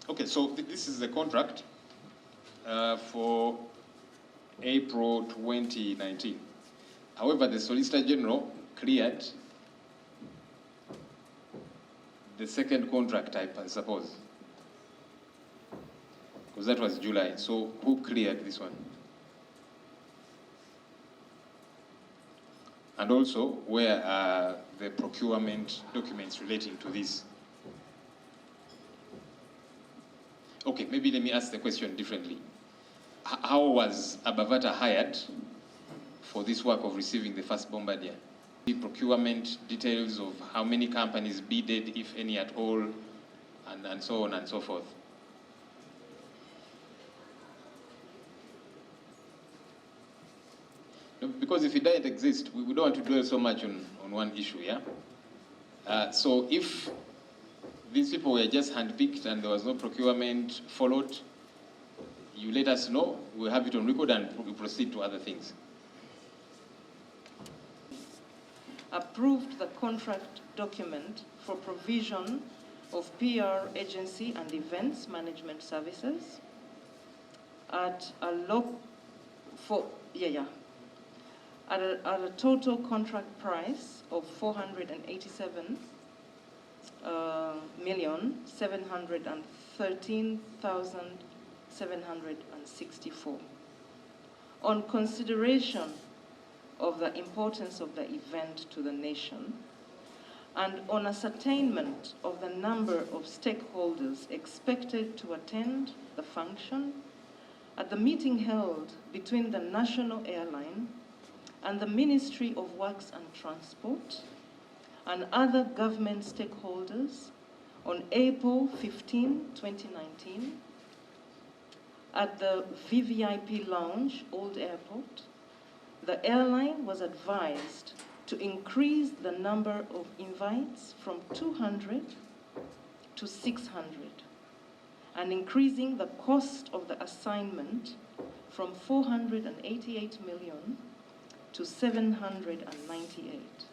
Okay, so this is the contract for April 2019. However, the Solicitor General cleared the second contract type, I suppose, because that was July. So who cleared this one? And also, where are the procurement documents relating to this? Okay, maybe let me ask the question differently. How was Abavata hired for this work of receiving the first bombardier? The procurement details of how many companies bidded, if any at all, and so on and so forth. Because if it doesn't exist, we don't want to dwell so much on one issue, yeah? So if these people were just handpicked and there was no procurement followed, you let us know, we'll have it on record and we'll proceed to other things. Approved the contract document for provision of PR agency and events management services at a at a total contract price of 487,713,764. On consideration of the importance of the event to the nation, and on ascertainment of the number of stakeholders expected to attend the function, at the meeting held between the National Airline and the Ministry of Works and Transport and other government stakeholders on April 15, 2019, at the VVIP Lounge, Old Airport, the airline was advised to increase the number of invites from 200 to 600, and increasing the cost of the assignment from 488 million to 798,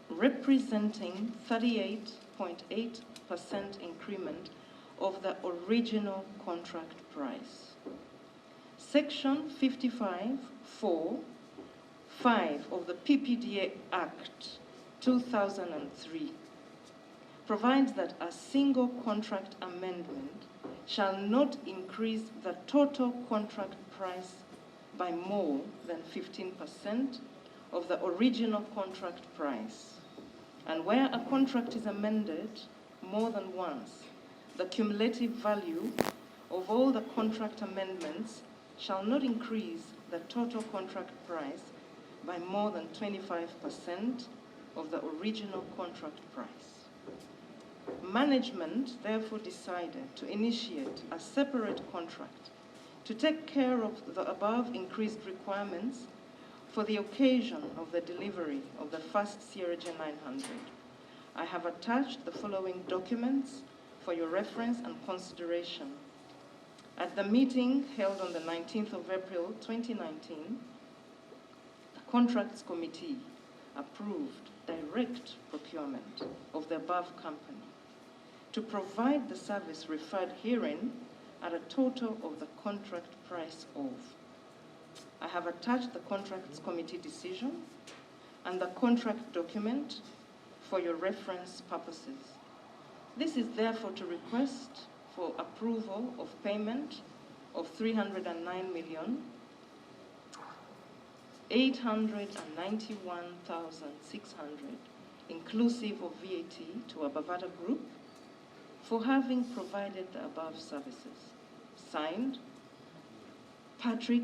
representing 38.8% increment of the original contract price. Section 55(4)(5) of the PPDA Act 2003 provides that a single contract amendment shall not increase the total contract price by more than 15% of the original contract price. And where a contract is amended more than once, the cumulative value of all the contract amendments shall not increase the total contract price by more than 25% of the original contract price. Management therefore decided to initiate a separate contract to take care of the above increased requirements for the occasion of the delivery of the first CRJ 900. I have attached the following documents for your reference and consideration. At the meeting held on the 19th of April 2019, the Contracts Committee approved direct procurement of the above company to provide the service referred herein at a total of the contract price of. I have attached the Contracts Committee decision and the contract document for your reference purposes. This is therefore to request for approval of payment of 309,891,600 inclusive of VAT to Abavata Group for having provided the above services. Signed, Patrick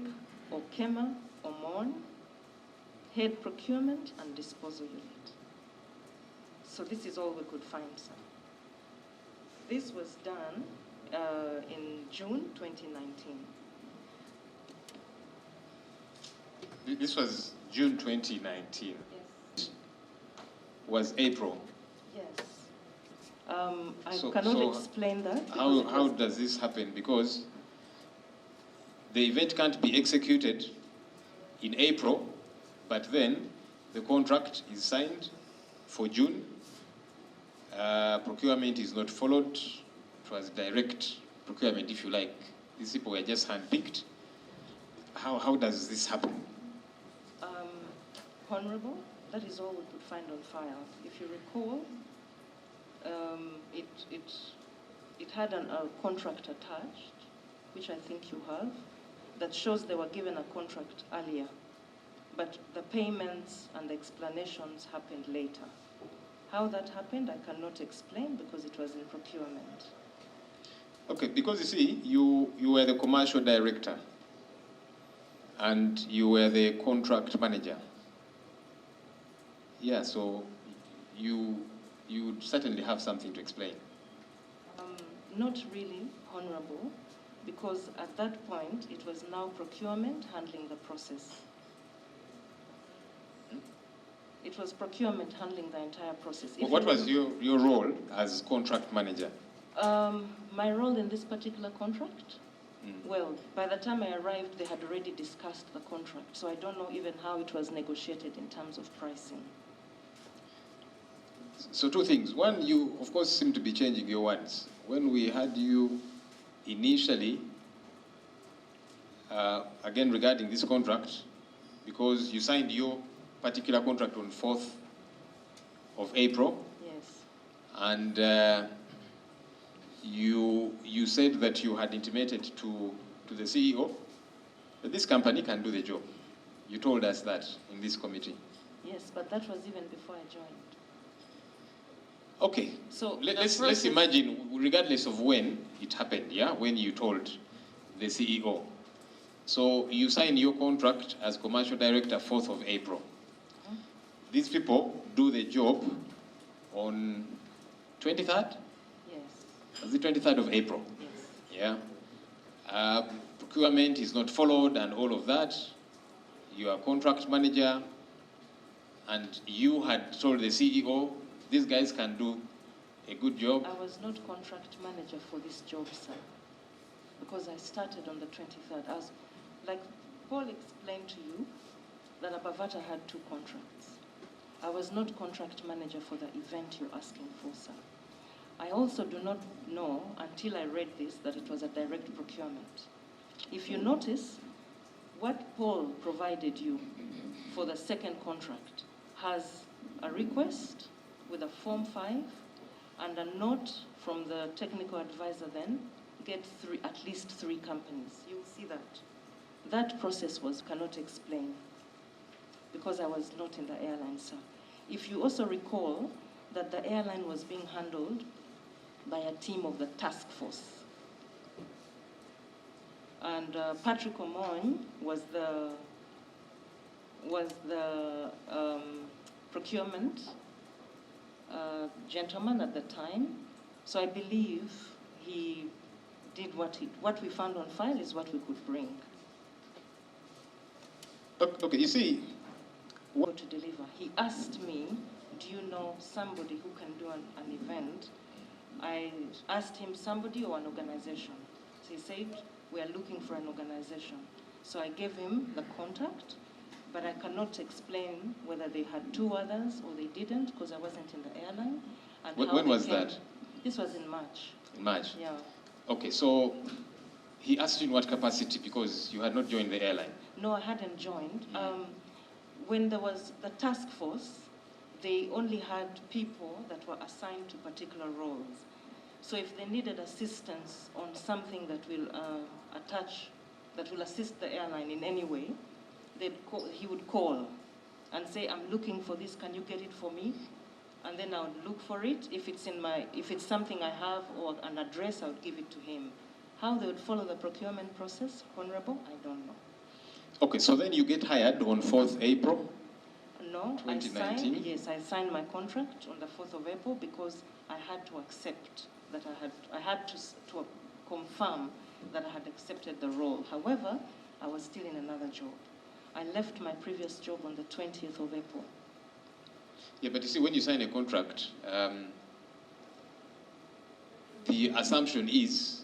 Okema Omon, Head Procurement and Disposal Unit. So this is all we could find, sir. This was done in June 2019. This was June 2019. Yes. Was April. Yes. I cannot explain that. How does this happen? Because the event can't be executed in April, but then the contract is signed for June. Procurement is not followed. It was direct procurement, if you like. These people were just handpicked. How does this happen? Honorable, that is all we could find on file. If you recall, it had a contract attached, which I think you have, that shows they were given a contract earlier, but the payments and the explanations happened later. How that happened, I cannot explain because it was in procurement. Okay, because you see, you were the commercial director and you were the contract manager. Yeah, so you certainly have something to explain. Not really, Honorable, because at that point, it was now procurement handling the process. It was procurement handling the entire process. What was your role as contract manager? My role in this particular contract? Well, by the time I arrived, they had already discussed the contract, so I don't know even how it was negotiated in terms of pricing. So two things. One, you, of course, seem to be changing your words. When we had you initially, again regarding this contract, because you signed your particular contract on 4th of April. Yes. And you said that you had intimated to the CEO that this company can do the job. You told us that in this committee. Yes, but that was even before I joined. Okay, so let's imagine, regardless of when it happened, yeah, when you told the CEO. So you signed your contract as commercial director 4th of April. These people do the job on 23rd? Yes. Was it 23rd of April? Yes. Yeah. Procurement is not followed and all of that. You are contract manager and you had told the CEO, these guys can do a good job. I was not contract manager for this job, sir, because I started on the 23rd. Like Paul explained to you, that Abavata had 2 contracts. I was not contract manager for the event you're asking for, sir. I also do not know, until I read this, that it was a direct procurement. If you notice, what Paul provided you for the second contract has a request with a Form 5 and a note from the technical advisor then, get at least 3 companies. You'll see that. That process cannot explain, because I was not in the airline, sir. If you also recall that the airline was being handled by a team of the task force. And Patrick Omoy was the procurement gentleman at the time. So I believe he did what we found on file is what we could bring. Okay, you see, to deliver. He asked me, do you know somebody who can do an event? I asked him somebody or an organization. So he said, we are looking for an organization. So I gave him the contact, but I cannot explain whether they had 2 others or they didn't, because I wasn't in the airline. And when was that? This was in March. In March? Yeah. Okay, so he asked you in what capacity, because you had not joined the airline? No, I hadn't joined. When there was the task force, they only had people that were assigned to particular roles. So if they needed assistance on something that will assist the airline in any way, he would call and say, I'm looking for this, can you get it for me? And then I would look for it. If it's something I have or an address, I would give it to him. How they would follow the procurement process, Honorable, I don't know. Okay, so then you get hired on 4th April? No, 2019? I signed my contract on the 4th of April because I had to accept that I had to confirm that I had accepted the role. However, I was still in another job. I left my previous job on the 20th of April. Yeah, but you see, when you sign a contract, the assumption is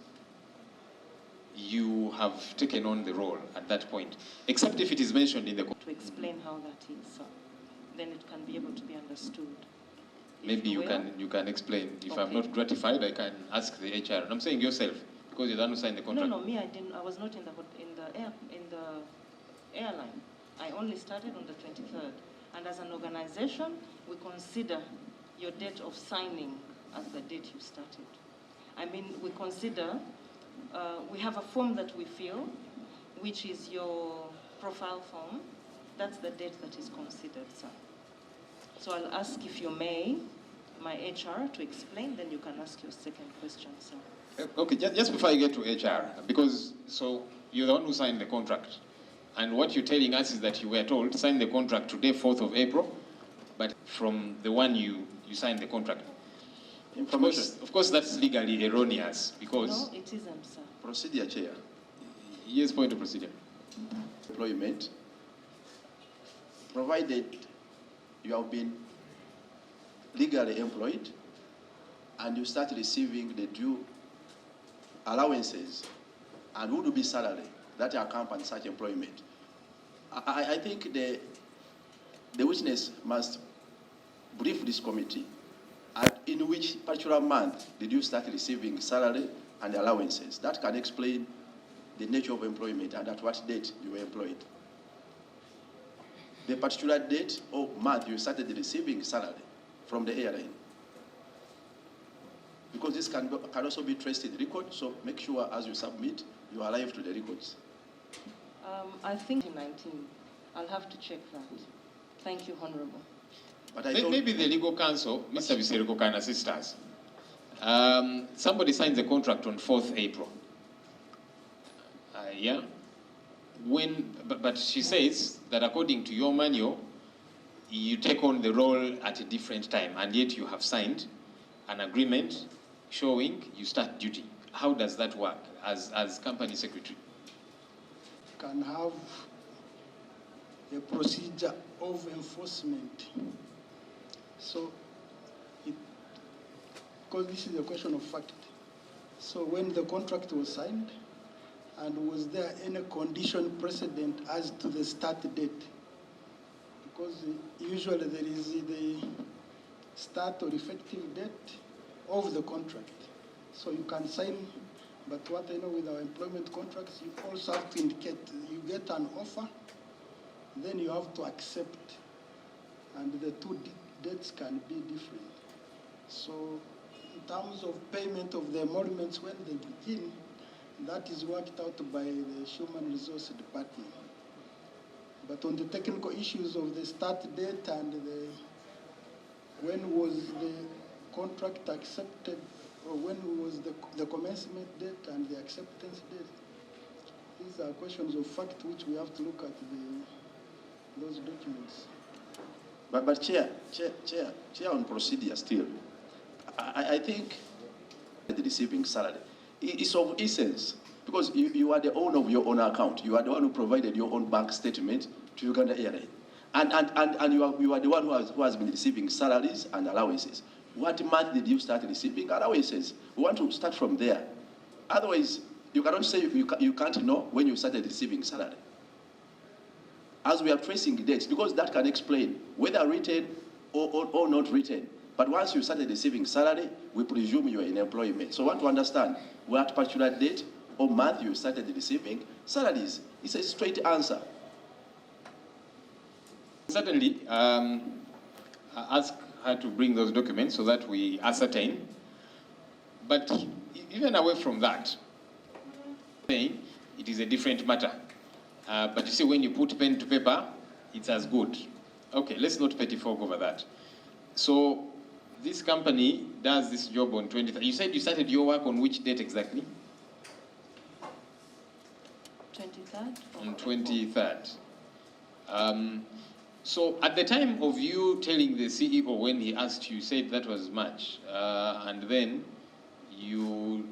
you have taken on the role at that point, except if it is mentioned in the contract. To explain how that is, then it can be able to be understood. Maybe you can explain. If Okay. I'm not gratified, I can ask the HR. And I'm saying yourself, Because you're the one who signed the contract. No, me, I didn't. I was not in the airline. I only started on the 23rd. And as an organization, we consider your date of signing as the date you started. I mean, we consider, we have a form that we fill, which is your profile form. That's the date that is considered, sir. So I'll ask, if you may, my HR to explain, then you can ask your second question, sir. Okay, just before I get to HR, because so you're the one who signed the contract, and what you're telling us is that you were told sign the contract today, 4th of April, but from the one you signed the contract. Information. Of course, that's legally erroneous because. No, it isn't, sir. Procedure, Chair. Yes, point of procedure. Employment, provided you have been legally employed and you start receiving the due allowances and would be salary that accompany such employment. I think the witness must brief this committee in which particular month did you start receiving salary and allowances. That can explain the nature of employment and at what date you were employed. The particular date or month you started receiving salary from the airline. Because this can also be traced in the record, so make sure as you submit, you are alive to the records. I think in 19. I'll have to check that. Thank you, Honorable. But Maybe the legal counsel, Mr. Viseriko, can assist us. Somebody signs the contract on 4th April. Yeah? But she says that according to your manual, you take on the role at a different time, and yet you have signed an agreement showing you start duty. How does that work as company secretary? Can have a procedure of enforcement. So, because this is a question of fact. So when the contract was signed, and was there any condition precedent as to the start date? Because usually there is the start or effective date of the contract. So you can sign, but what I know with our employment contracts, you also have to indicate you get an offer, then you have to accept, and the two dates can be different. So in terms of payment of the emoluments when they begin, that is worked out by the Human Resource Department. But on the technical issues of the start date and when was the contract accepted, or when was the commencement date and the acceptance date, these are questions of fact which we have to look at those documents. But Chair, on procedure still, I think the receiving salary is of essence because you are the owner of your own account. You are the one who provided your own bank statement to Uganda Airline. And you are the one who has been receiving salaries and allowances. What month did you start receiving allowances? We want to start from there. Otherwise, you cannot say you can't know when you started receiving salary. As we are tracing dates, because that can explain whether written or not written. But once you started receiving salary, we presume you are in employment. So I want to understand what particular date or month you started receiving salaries. It's a straight answer. Certainly, ask her to bring those documents so that we ascertain. But even away from that, it is a different matter. But you see, when you put pen to paper, it's as good. Okay, let's not petty folk over that. So this company does this job on 23rd. You said you started your work on which date exactly? 23rd? On 23rd. So at the time of you telling the CEO when he asked you, said that was March, and then you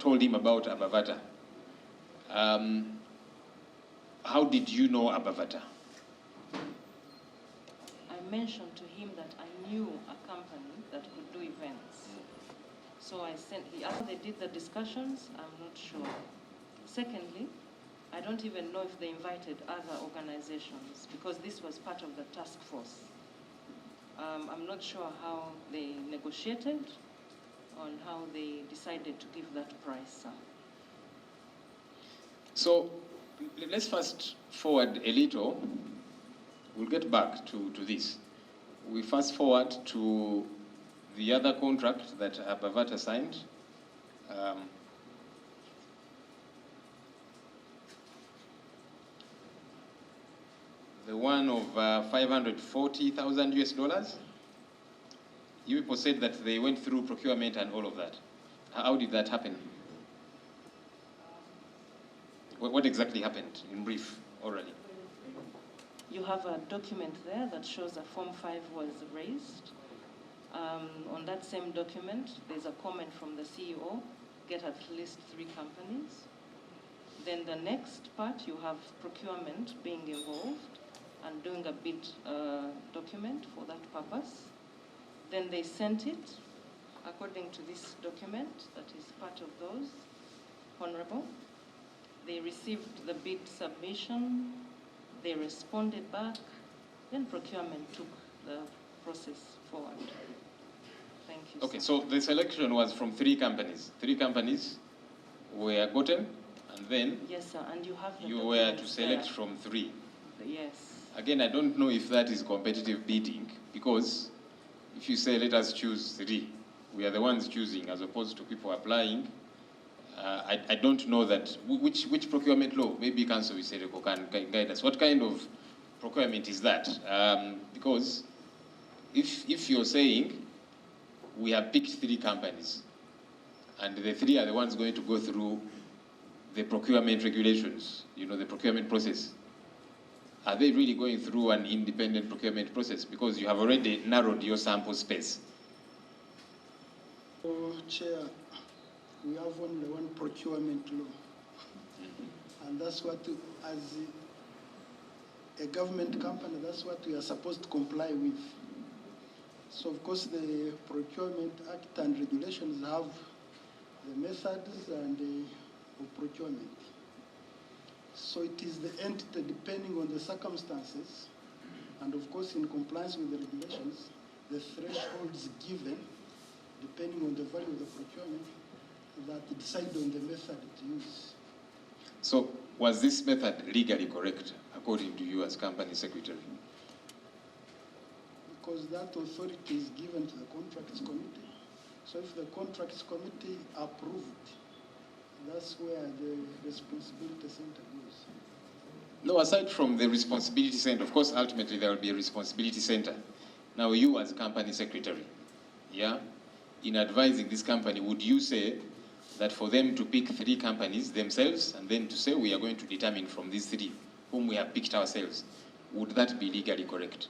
told him about Abavata. How did you know Abavata? I mentioned to him that I knew a company that could do events. So he asked, they did the discussions, I'm not sure. Secondly, I don't even know if they invited other organizations because this was part of the task force. I'm not sure how they negotiated on how they decided to give that price, sir. So let's fast forward a little. We'll get back to this. We fast forward to the other contract that Bavata signed. The one of 540,000 US dollars. You people said that they went through procurement and all of that. How did that happen? What exactly happened in brief already? You have a document there that shows that Form 5 was raised. On that same document, there's a comment from the CEO, get at least 3 companies. Then the next part, you have procurement being involved and doing a bid document for that purpose. Then they sent it according to this document that is part of those, Honorable. They received the bid submission, they responded back, then procurement took the process forward. Thank you. Okay, sir. so the selection was from 3 companies. 3 companies were gotten, and then Yes, sir, and you have the you were to documents select there. from 3. Yes. Again, I don't know if that is competitive bidding, because if you say, let us choose 3, we are the ones choosing as opposed to people applying. I don't know that, which procurement law, maybe Council Visereko can guide us. What kind of procurement is that? Because if you're saying we have picked 3 companies, and the 3 are the ones going to go through the procurement regulations, you know, the procurement process, are they really going through an independent procurement process? Because you have already narrowed your sample space. So, Chair, we have only one procurement law. And that's what, as a government company, that's what we are supposed to comply with. So, of course, the Procurement Act and regulations have the methods and of procurement. So it is the entity, depending on the circumstances, and of course in compliance with the regulations, the thresholds given, depending on the value of the procurement, that decide on the method to use. So was this method legally correct, according to you as company secretary? Because that authority is given to the contracts committee. So if the contracts committee approved, that's where the responsibility center goes. No, aside from the responsibility center, of course, ultimately there will be a responsibility center. Now, you as company secretary, yeah, in advising this company, would you say that for them to pick 3 companies themselves and then to say we are going to determine from these 3 whom we have picked ourselves, would that be legally correct?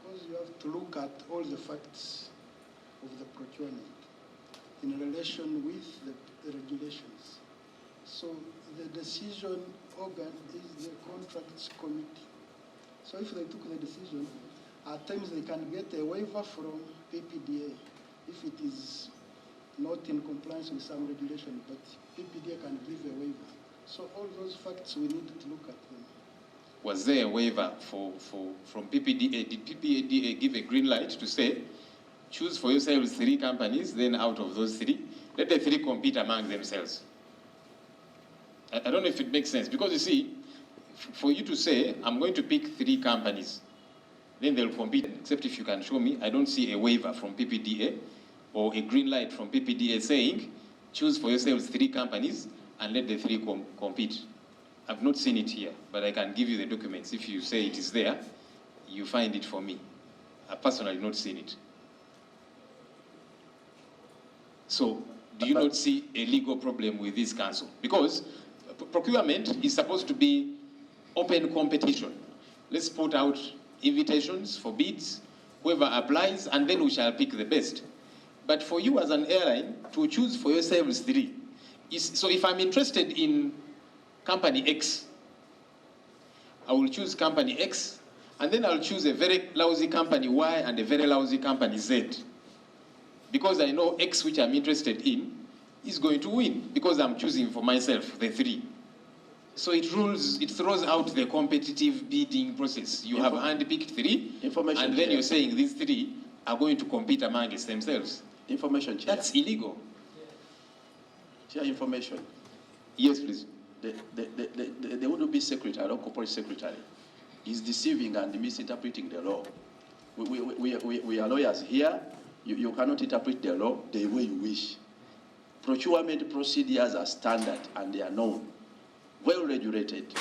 Because you have to look at all the facts of the procurement in relation with the regulations. So the decision organ is the contracts committee. So if they took the decision, at times they can get a waiver from PPDA if it is not in compliance with some regulation, but PPDA can give a waiver. So all those facts, we need to look at them. Was there a waiver from PPDA? Did PPDA give a green light to say, choose for yourselves 3 companies, then out of those 3, let the 3 compete among themselves? I don't know if it makes sense, because you see, for you to say, I'm going to pick 3 companies, then they'll compete, except if you can show me, I don't see a waiver from PPDA or a green light from PPDA saying, choose for yourselves 3 companies and let the 3 compete. I've not seen it here, but I can give you the documents. If you say it is there, you find it for me. I've personally not seen it. So, do you not see a legal problem with this council? Because procurement is supposed to be open competition. Let's put out invitations for bids, whoever applies, and then we shall pick the best. But for you as an airline to choose for yourselves 3, so if I'm interested in company X, I will choose company X, and then I'll choose a very lousy company Y and a very lousy company Z. Because I know X, which I'm interested in, is going to win, because I'm choosing for myself the 3. So it throws out the competitive bidding process. You have handpicked 3, and then you're saying these 3 are going to compete amongst themselves. Information, Chair. That's illegal. Chair, information. Yes, please. The would be secretary or corporate secretary is deceiving and misinterpreting the law. We are lawyers here. You cannot interpret the law the way you wish. Procurement procedures are standard and they are known, well regulated.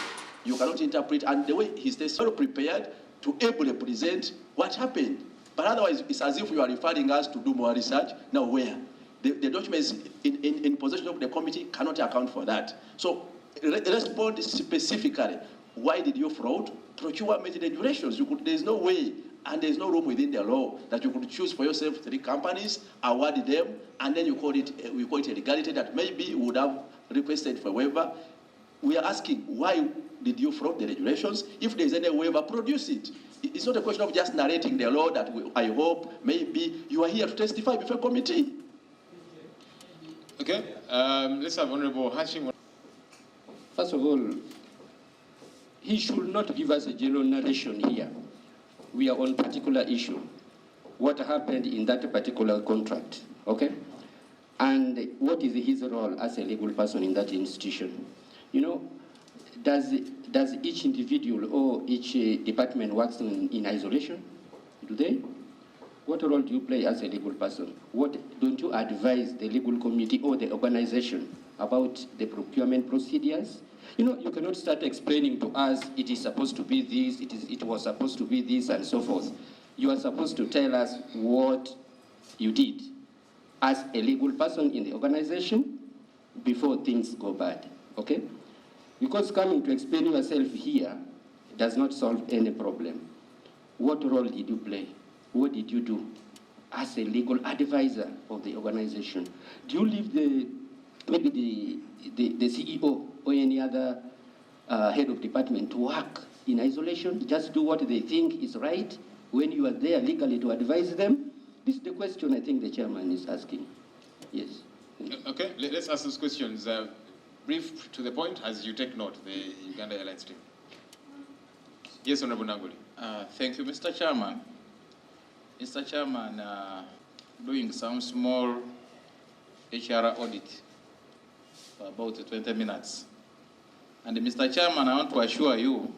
You cannot interpret, and the way he stays well prepared to able to present what happened. But otherwise, it's as if you are referring us to do more research. Now, where? The documents in possession of the committee cannot account for that. So, respond specifically. Why did you fraud? Procurement regulations. There's no way, and there's no room within the law that you could choose for yourself 3 companies, award them, and then we call it a legality that maybe you would have requested for waiver. We are asking, why did you fraud the regulations? If there's any waiver, produce it. It's not a question of just narrating the law that I hope maybe you are here to testify before committee. Okay, let's have Honorable Hashim. First of all, he should not give us a general narration here. We are on particular issue. What happened in that particular contract, okay? And what is his role as a legal person in that institution? You know, does each individual or each department works in isolation? Do they? What role do you play as a legal person? Don't you advise the legal committee or the organization about the procurement procedures? You know, you cannot start explaining to us it is supposed to be this, it was supposed to be this, and so forth. You are supposed to tell us what you did as a legal person in the organization before things go bad, okay? Because coming to explain yourself here does not solve any problem. What role did you play? What did you do as a legal advisor of the organization? Do you leave maybe the CEO or any other head of department to work in isolation, just do what they think is right when you are there legally to advise them? This is the question I think the chairman is asking. Yes. Okay, let's ask those questions. Brief to the point as you take note, the Uganda Airlines team. Yes, Honorable Nanguli. Thank you, Mr. Chairman. Mr. Chairman, doing some small HR audit for about 20 minutes. And Mr. Chairman, I want to assure you,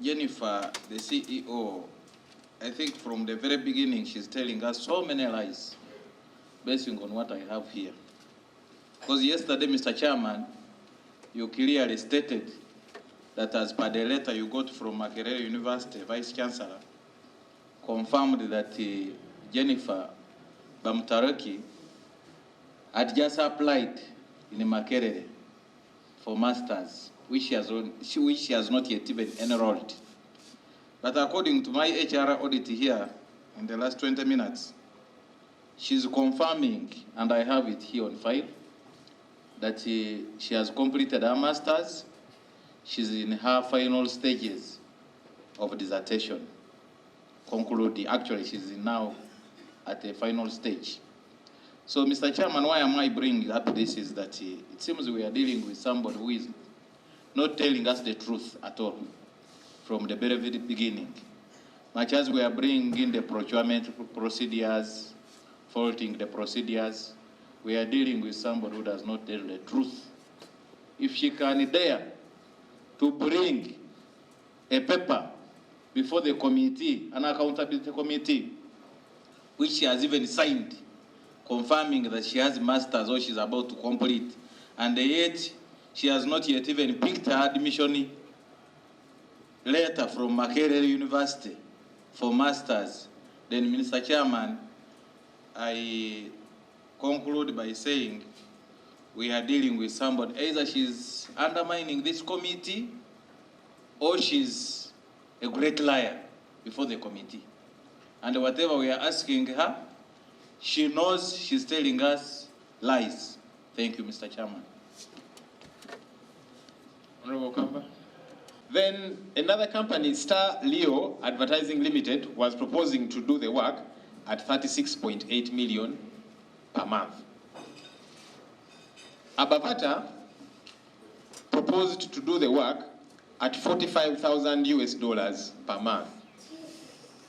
Jennifer, the CEO, I think from the very beginning, she's telling us so many lies based on what I have here. Because yesterday, Mr. Chairman, you clearly stated that as per the letter you got from Makerere University Vice Chancellor, confirmed that Jennifer Bamuturaki had just applied in Makerere for masters, which she has not yet even enrolled. But according to my HR audit here, in the last 20 minutes, she's confirming, and I have it here on file, that she has completed her masters. She's in her final stages of dissertation. Concluding, actually, she's now at the final stage. So, Mr. Chairman, why am I bringing up this is that it seems we are dealing with somebody who is not telling us the truth at all from the very, very beginning. Much as we are bringing in the procurement procedures, faulting the procedures, we are dealing with somebody who does not tell the truth. If she can dare to bring a paper before the committee, an accountability committee, which she has even signed, confirming that she has masters or she's about to complete, and yet she has not yet even picked her admission letter from Makerere University for masters, then, Mr. Chairman, I conclude by saying we are dealing with somebody, either she's undermining this committee or she's a great liar before the committee. And whatever we are asking her, she knows she's telling us lies. Thank you, Mr. Chairman. Honorable Kamba. Then another company, Star Leo Advertising Limited, was proposing to do the work at 36.8 million per month. Abavata proposed to do the work at $45,000 per month.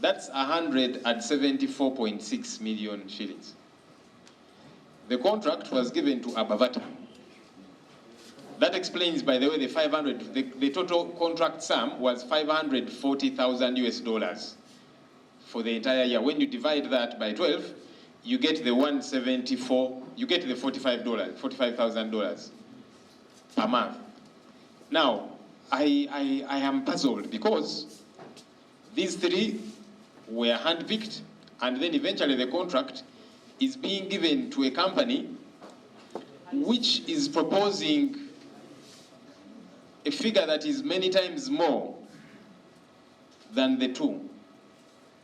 That's 174.6 million shillings. The contract was given to Abavata That explains, by the way, the 500, the total contract sum was 540,000 US dollars for the entire year. When you divide that by 12, you get the 174, you get the $45,000 per month. Now, I am puzzled because these three were handpicked, and then eventually the contract is being given to a company which is proposing a figure that is many times more than the two.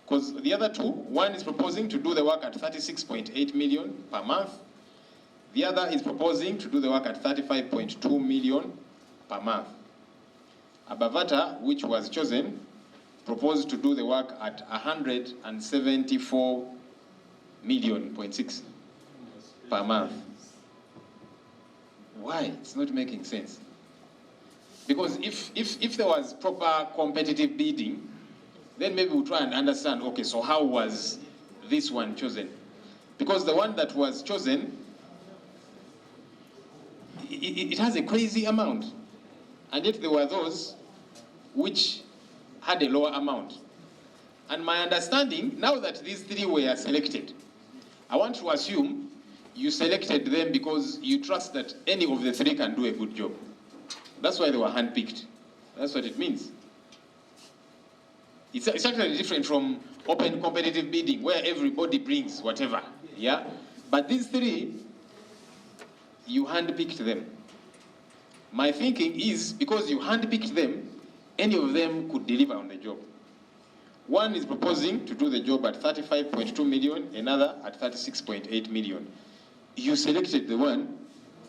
Because the other two, one is proposing to do the work at 36.8 million per month. The other is proposing to do the work at 35.2 million per month. Abavata, which was chosen, proposed to do the work at 174.6 million per month. Why? It's not making sense. Because if there was proper competitive bidding, then maybe we'll try and understand, okay, so how was this one chosen? Because the one that was chosen, it has a crazy amount. And yet there were those which had a lower amount. And my understanding, now that these three were selected, I want to assume you selected them because you trust that any of the three can do a good job. That's why they were handpicked. That's what it means. It's actually different from open competitive bidding where everybody brings whatever, yeah? But these three, you handpicked them. My thinking is because you handpicked them, any of them could deliver on the job. One is proposing to do the job at 35.2 million, another at 36.8 million. You selected the one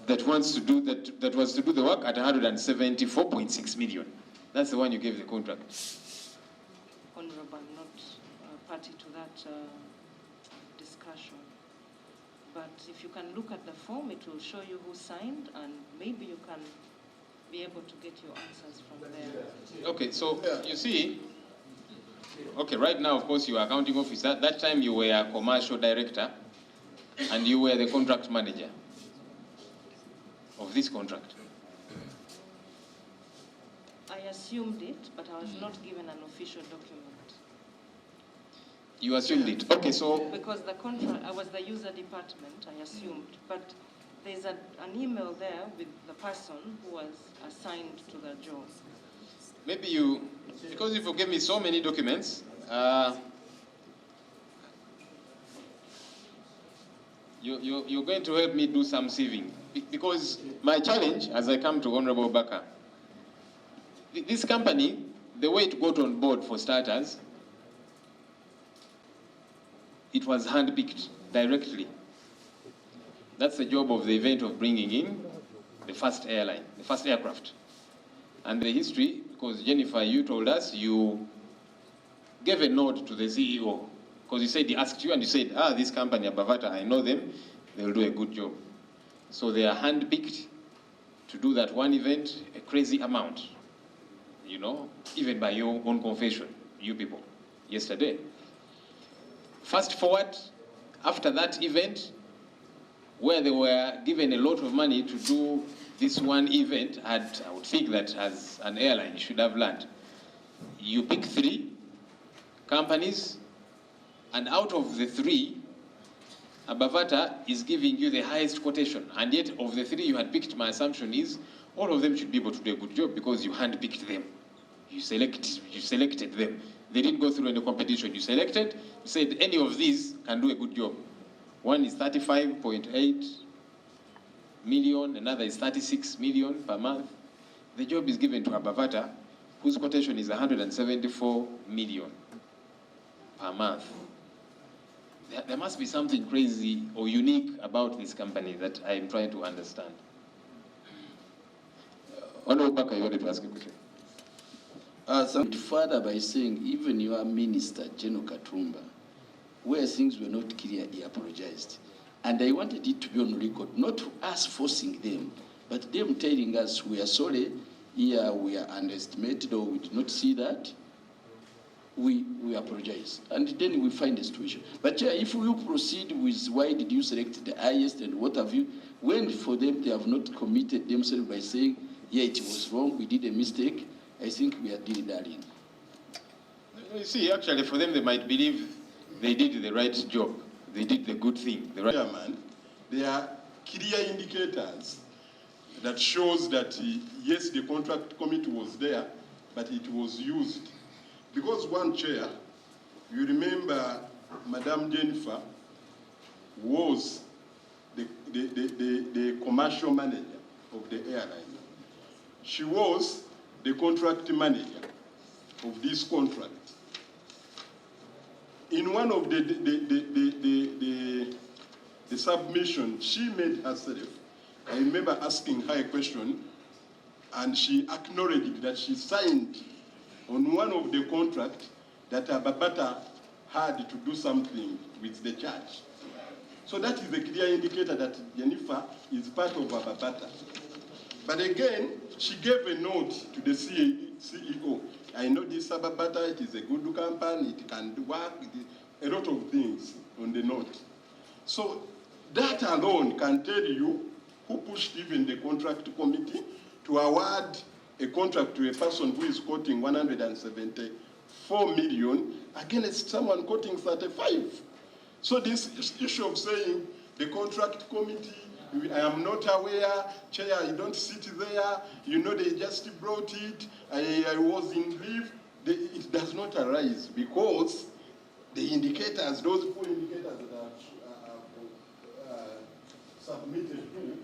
that wants to do that was to do the work at 174.6 million. That's the one you gave the contract. Honorable, I'm not party to that discussion. But if you can look at the form, it will show you who signed, and maybe you can be able to get your answers from there. Okay, so you see, okay, right now, of course, you are accounting officer. That time you were a commercial director, and you were the contract manager of this contract. I assumed it, but I was not given an official document. You assumed it. Okay, so Because the contract, I was the user department, I assumed, but there's an email there with the person who was assigned to the job. maybe you, because if you gave me so many documents, you're going to help me do some sieving. Because my challenge, as I come to Honorable Baka, this company, the way it got on board for starters, it was handpicked directly. That's the job of the event of bringing in the first airline, the first aircraft. And the history, because Jennifer, you told us you gave a nod to the CEO, because you said he asked you and you said, this company, Abavata, I know them, they'll do a good job. So they are handpicked to do that one event, a crazy amount, you know, even by your own confession, you people, yesterday. Fast forward, after that event, where they were given a lot of money to do this one event, I would think that as an airline, you should have learned. You pick three companies, and out of the three, Abavata is giving you the highest quotation. And yet, of the three you had picked, my assumption is all of them should be able to do a good job because you handpicked them. You selected them. They didn't go through any competition. You selected, you said any of these can do a good job. One is 35.8 million, another is 36 million per month. The job is given to Abavata, whose quotation is 174 million per month. There must be something crazy or unique about this company that I am trying to understand. Honorable Baka, you wanted to ask a question? Further by saying even your minister, General Katumba, where things were not clear, he apologized. And I wanted it to be on record, not us forcing them, but them telling us we are sorry, here we are underestimated or we did not see that. we apologize. And then we find a situation. But Chair, if you proceed with why did you select the highest and what have you, when for them they have not committed themselves by saying, yeah, it was wrong, we did a mistake, I think we are dilly-dallying. You see, actually, for them, they might believe they did the right job. They did the good thing. The right. Chairman, there are clear indicators that shows that, yes, the contract committee was there, but it was used. Because one chair, you remember Madame Jennifer was the commercial manager of the airline. She was the contract manager of this contract. In one of the submission she made herself, I remember asking her a question, and she acknowledged that she signed on one of the contracts that Babata had to do something with the church. So that is a clear indicator that Jennifer is part of Babata. But again, she gave a note to the CEO. I know this Babata, it is a good company, it can work, a lot of things on the note. So that alone can tell you who pushed even the contract committee to award a contract to a person who is quoting 174 million against someone quoting 35. So this issue of saying the contract committee, I am not aware, Chair, I don't sit there, you know, they just brought it, I was in leave, it does not arise because the indicators, those 4 indicators that are submitted to,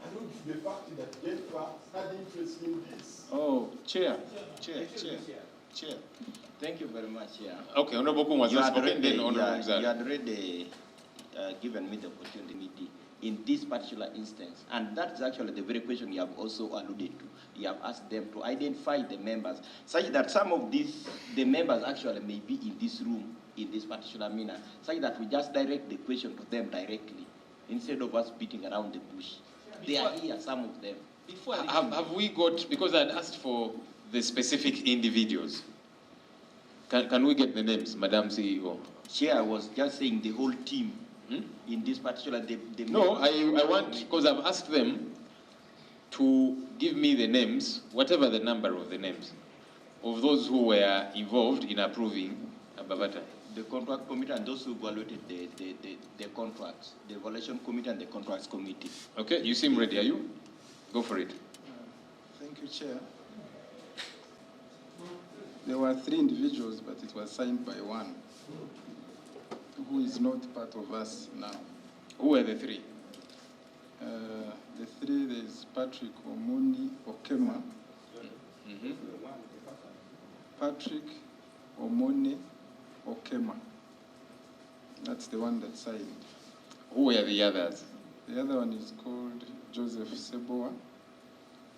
allude to the fact that Jennifer had interest in this. Oh, Chair. Thank you very much, Chair. Okay, Honorable Kum was spoken, then Honorable you Mzali. had already given me the opportunity in this particular instance, and that's actually the very question you have also alluded to. You have asked them to identify the members, such that some of the members actually may be in this room in this particular manner, such that we just direct the question to them directly, instead of us beating around the bush. They are here, some of them. Have we got, because I'd asked for the specific individuals, can we get the names, Madam CEO? Chair, I was just saying the whole team in this particular. No, I want, because I've asked them to give me the names, whatever the number of the names, of those who were involved in approving Babata. The contract committee and those who evaluated the contracts, the evaluation committee and the contracts committee. Okay, you seem ready, are you? Go for it. Thank you, Chair. There were 3 individuals, but it was signed by one, who is not part of us now. Who were the 3? The 3, there is Patrick Omoni Okema. Patrick Omone Okema. That's the one that signed. Who were the others? The other one is called Joseph Seboa.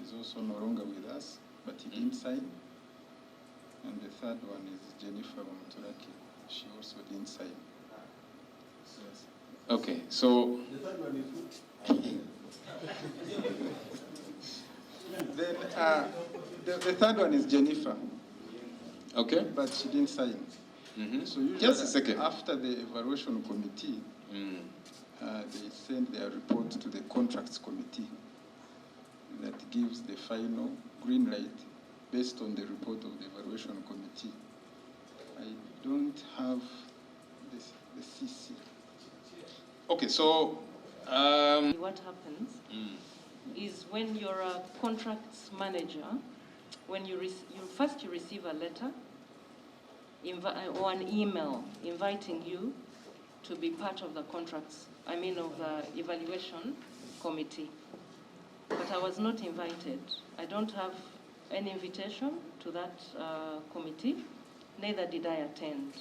He's also no longer with us, but he didn't sign. And the third one is Jennifer Bamuturaki. She also didn't sign. Yes. Okay, so The third one is Then the third one is Jennifer. okay. But she didn't sign. So usually Just a second. after the evaluation committee, they send their report to the contracts committee that gives the final green light based on the report of the evaluation committee. I don't have the CC. Okay, so what happens is when you're a contracts manager, when you first receive a letter or an email inviting you to be part of the contracts, of the evaluation committee. But I was not invited. I don't have any invitation to that committee, neither did I attend.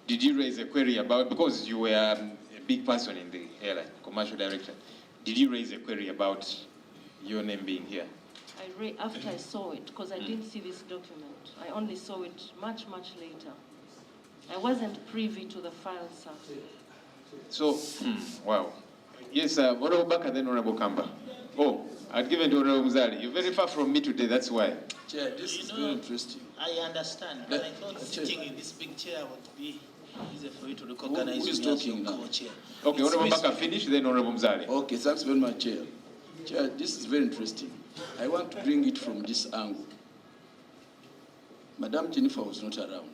Did you raise a query about, because you were a big person in the airline, commercial director, did you raise a query about your name being here? After I saw it, because I didn't see this document. I only saw it much, much later. I wasn't privy to the file, sir. So, wow. Yes, Honorable Baka, then Honorable Kamba. Oh, I'd given to Honorable Mzali. You're very far from me today, that's why. Chair, this is very interesting. I understand, but I thought sitting in this big chair would be easy for you to recognize Who is me as talking your now? co-chair. Okay, It's Honorable Miss- Mbaka finish, then Honorable Mzali. Okay, thanks very much, Chair. Chair, this is very interesting. I want to bring it from this angle. Madam Jennifer was not around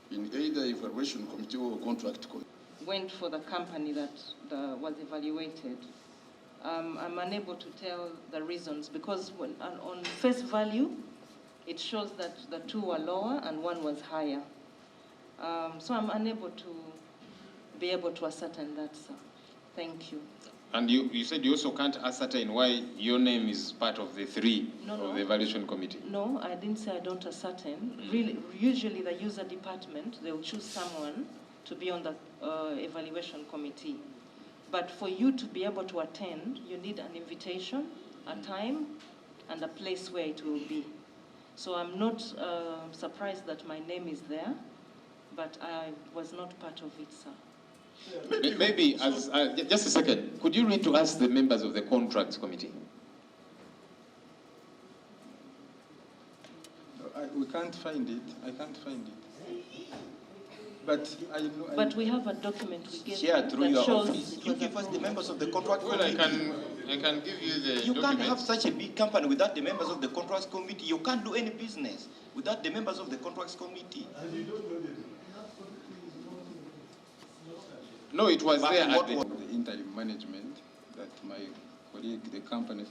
in either evaluation committee or contract committee. Went for the company that was evaluated. I'm unable to tell the reasons because on face value, it shows that the two were lower and one was higher. So I'm unable to be able to ascertain that, sir. Thank you. And you said you also can't ascertain why your name is part of the three No. of the evaluation committee. No, I didn't say I don't ascertain. Really, usually the user department, they'll choose someone to be on the evaluation committee. But for you to be able to attend, you need an invitation, a time, and a place where it will be. So I'm not surprised that my name is there, but I was not part of it, sir. Maybe, as just a second, could you read to us the members of the contracts committee? We can't find it. I can't find it. But I know. But we have a document we gave Share you through that your shows office. it You was give us the approved. members of the contract Well, committee. I can give you the You can't document. have such a big company without the members of the contracts committee. You can't do any business without the members of the contracts committee. No, it was But there what at was- The interim management that my colleague, the company,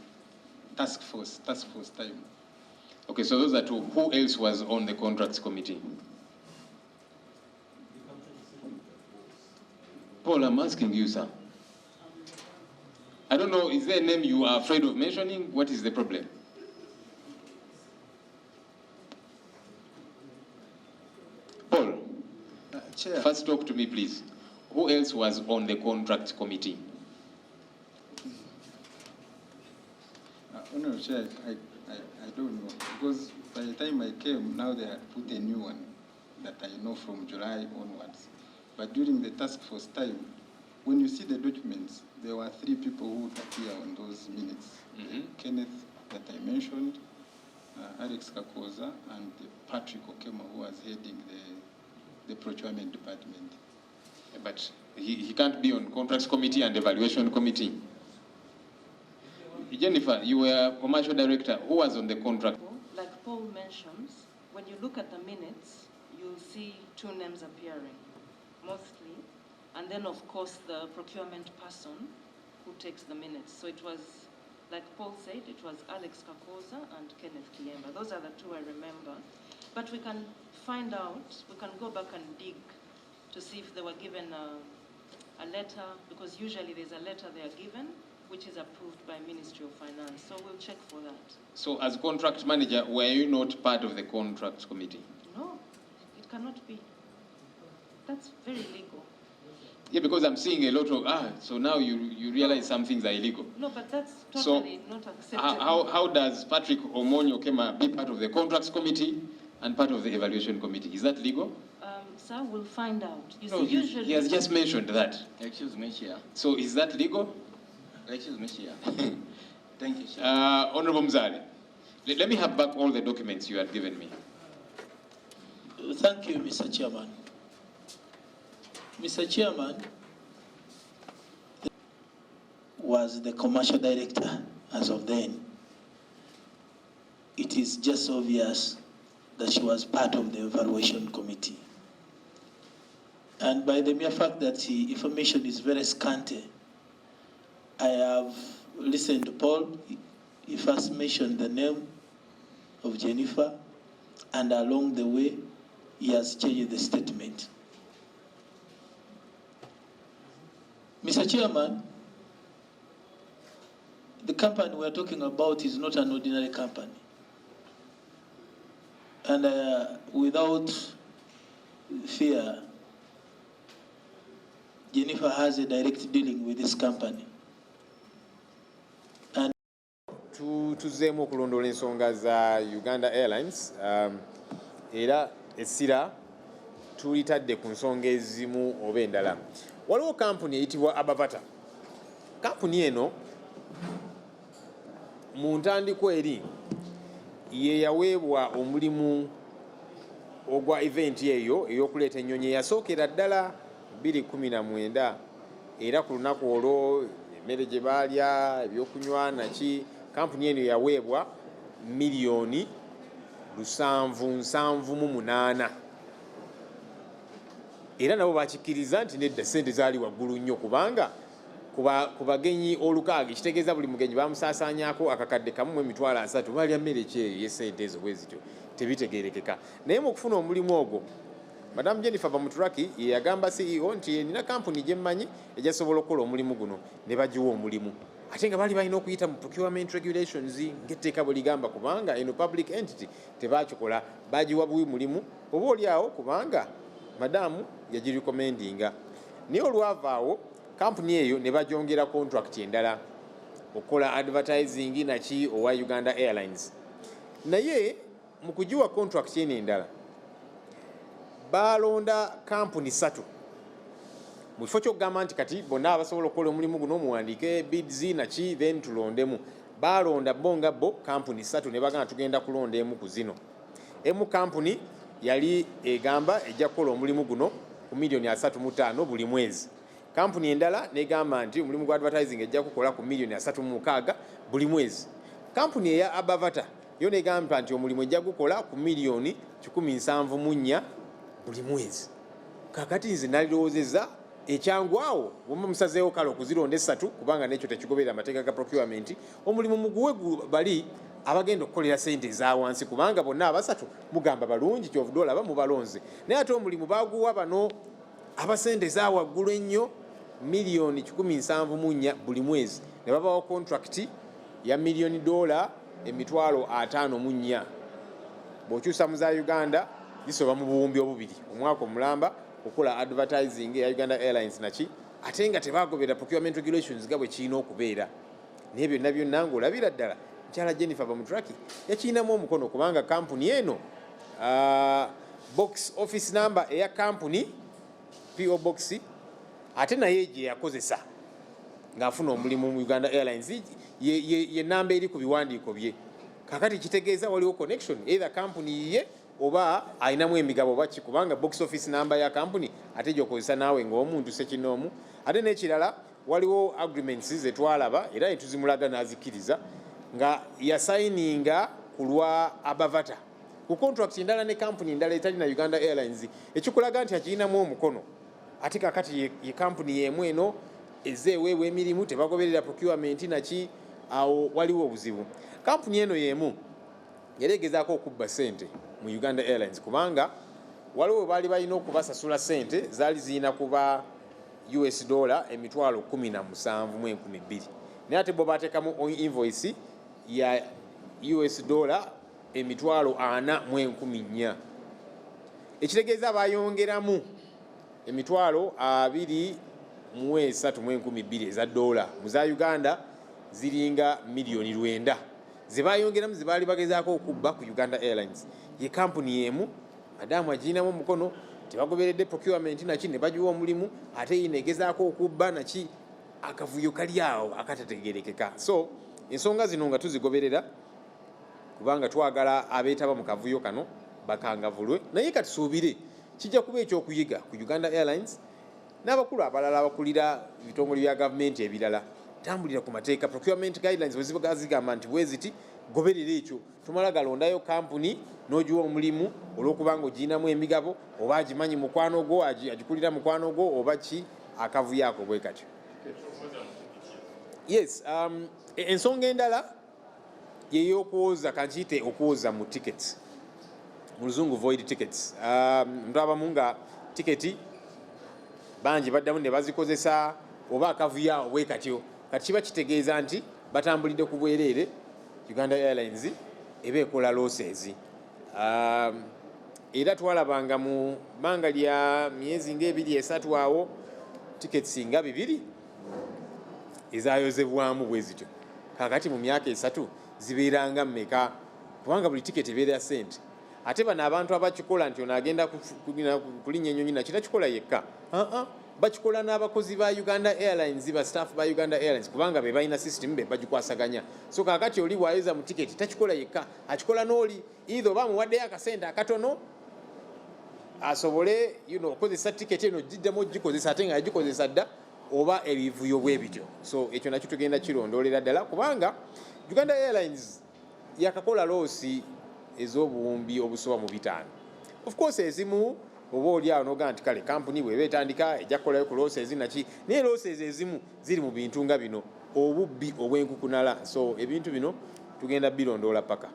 task force time. Okay, so those are two. Who else was on the contracts committee? Paul, I'm asking you, sir. I don't know, is there a name you are afraid of mentioning? What is the problem? Paul, Chair. first talk to me, please. Who else was on the contracts committee? Honorable Chair, I don't know, because by the time I came, now they had put a new one that I know from July onwards. But during the task force time, when you see the documents, there were 3 people who would appear on those minutes. Kenneth, that I mentioned, Alex Kakoza, and Patrick Okema, who was heading the procurement department. But he can't be on contracts committee and evaluation committee. Jennifer, you were commercial director. Who was on the contract? Like Paul mentions, when you look at the minutes, you'll see 2 names appearing, mostly. And then, of course, the procurement person who takes the minutes. So it was, like Paul said, it was Alex Kakoza and Kenneth Kiemba. Those are the 2 I remember. But we can find out, we can go back and dig to see if they were given a letter, because usually there's a letter they are given, which is approved by Ministry of Finance. So we'll check for that. So as contract manager, were you not part of the contracts committee? No, it cannot be. That's very illegal. Yeah, because I'm seeing a lot of, so now you realize some things are illegal. No, but that's So, totally not acceptable. How does Patrick Omonyo Kema be part of the contracts committee and part of the evaluation committee? Is that legal? Sir, we'll find out. You No, see, usually... he has just mentioned that. Excuse me, Chair. So is that legal? Excuse me, Chair. Thank you, Chair. Honorable Mzali, let me have back all the documents you had given me. Thank you, Mr. Chairman. Mr. Chairman was the commercial director as of then. It is just obvious that she was part of the evaluation committee. And by the mere fact that the information is very scanty, I have listened to Paul. He first mentioned the name of Jennifer, and along the way, he has changed the statement. Mr. Chairman, the company we're talking about is not an ordinary company. And without fear, Jennifer has a direct dealing with this company. And tuzeemu okulondoola ensonga za Uganda Airlines era essira tulitadde ku nsonga ezimu oba endala. Waliwo kampuni eyitibwa Abavata. Kampuni eno mu ntandikwa eri ye yaweebwa omulimu ogwa event eyo ey'okuleeta ennyonyi eyasookera ddala 2019 era ku lunaku olwo emmere gye baalya ebyokunywa naki kampuni eno yaweebwa miliyoni 778 era nabo bakikkiriza nti nedda ssente zaali waggulu nnyo kubanga ku bagenyi olukaaga ekitegeeza buli mugenyi bamusaasaanyako akakadde kamu mu emitwalo 3 baalya mmere kyeyo y'essente ezo bwe zityo tebitegeerekeka naye mu okufuna omulimu ogwo Madam Jennifer Bamuturaki ye yagamba CEO nti yenina kampuni gye mmanyi ejasobola okukola omulimu guno ne bagiwa omulimu ate nga baali balina okuyita mu procurement regulations ng'etteeka bwe ligamba kubanga eno public entity tebakikola bagiwa buwi mulimu oba oliawo kubanga madamu yagirecommendinga naye olwavaawo kampuni eyo ne bagyongera contract endala okukola advertising naki owa Uganda Airlines naye mu kugiwa contract eno endala balonda kampuni 3 mu kifo kyokugamba nti kati bonna abasobola okukola omulimu guno muwandiike bids naki then tulondemu balonda bonga bo kampuni 3 ne bagamba tugenda kulonda emu ku zino emu kampuni yali egamba ejja kukola omulimu guno ku miliyoni 35 buli mwezi kampuni endala negamba nti omulimu gwa advertising ejja kukola ku miliyoni 36 buli mwezi kampuni eya Abavata yo negamba nti omulimu ejja gukola ku miliyoni 174 buli mwezi kakati nze nalirowoozezza ekyangwawo bwemba musazeewo kale okuzironda 3 kubanga nekyo tekigoberera amateeka ga procurement omulimu muguwe bali abagenda okukolera ssente ezawansi kubanga bonna abasatu mugamba balungi kyovudde olaba mubalonze naye ate omulimu baguwa bano abasente ezawaggulu ennyo miliyoni 174 buli mwezi ne babawa contract ya miliyoni $54,000 bw'okyusa mu za Uganda zisoba mu buwumbi obubiri omwaka omulamba okukola advertising ya Uganda Airlines naki ate nga tebagoberera procurement regulations nga bwe kirina okubeera naye byonna ng'olabira ddala mukyala Jennifer Bamuturaki yakirinamu omukono kubanga kampuni eno box office number eya kampuni PO box ate naye gye yakozesa ng'afuna omulimu mu Uganda Airlines ye namba eri ku biwandiiko bye kakati kitegeeza waliwo connection either kampuni ye oba ayinamu emigabo baki kubanga box office number ya kampuni ate gyokozesa naawe ng'omuntu sekinoomu ate n'ekirala waliwo agreements zetwalaba era netuzimulaga n'azikkiriza nga yasayininga ku lwa Abavata ku contract endala ne kampuni endala etali na Uganda Airlines ekikulaga nti akirinamu omukono ate kakati ye kampuni y'emu eno ezeeweebwa emirimu tebagoberera procurement naki awo waliwo obuzibu kampuni eno y'emu yaregezaako okubba ssente mu Uganda Airlines kubanga waliwo baali balina okubasasula ssente zaali zirina kuba $17,200 naye ate bo bateekamu invoice ya $4,400 ekitegeeza bayongeramu $23,200 eza dola mu za Uganda ziringa miliyoni 9 ze bayongeramu ze baali bagezaako okubba ku Uganda Airlines ye kampuni y'emu madamu agirinamu omukono tebagoberedde procurement naki ne bagiwa omulimu ate yinegezaako okubba naki akavuyo kali awo akatategerekeka so ensonga zino nga tuzigoberera kubanga twagala abeetaba mu kavuyo kano bakangavulwe naye katusuubire kijja kuba ekyokuyiga ku Uganda Airlines n'abakulu abalala abakulira ebitongole bya gavumenti ebirala tambulira ku mateeka procurement guidelines bwe ziba zigamba nti bwe ziti goberera ekyo tumala galondayo kampuni n'ogiwa omulimu olw'okubanga ogirinamu emigabo oba agimanyi mukwano gwo agikulira mukwano gwo oba ki akavuyo ako bwe katyo yes ensonga endala yey'okwoza kankiyite okwoza mu tickets mu luzungu void tickets ntu abamu nga tiketi bangi baddamu ne bazikozesa oba akavuyo awo bwe katyo kati kiba kitegeeza nti batambulidde ku bwereere Uganda Airlines eba ekola losses era twalabanga mu bbanga lya myezi nga 2-3 awo tickets nga 2 ezayozebwamu bwe zityo kakati mu myaka 3 zibeeranga mmeka kubanga buli ticket ebeera ya ssente ate bano abantu abakikola nti ono agenda kulinnya ennyonyi nakyo takikola yekka bakikola n'abakozi ba Uganda Airlines ba staff ba Uganda Airlines kubanga be balina system be bagikwasaganya. So kakati oli bwayeza mu ticket takikola yekka, akikola n'oli either bamuwaddeyo akasente akatono asobole okozesa ticket eno giddemu gikozesa ate nga yagikozesa dda oba ebivuyo bwe bityo. So ekyo nakyo tugenda kirondoolera ddala kubanga Uganda Airlines yakakola loosi ez'obuwumbi obusoba mu 5. Of course ezimu oba oli awo n'ogaa nti kale kampuni bw'eba etandika ejja kukolayo ku loosi ezinaki naye loosi ezimu ziri mu bintu nga bino obubbi obw'enkukunala. So ebintu bino tugenda birondoola paka.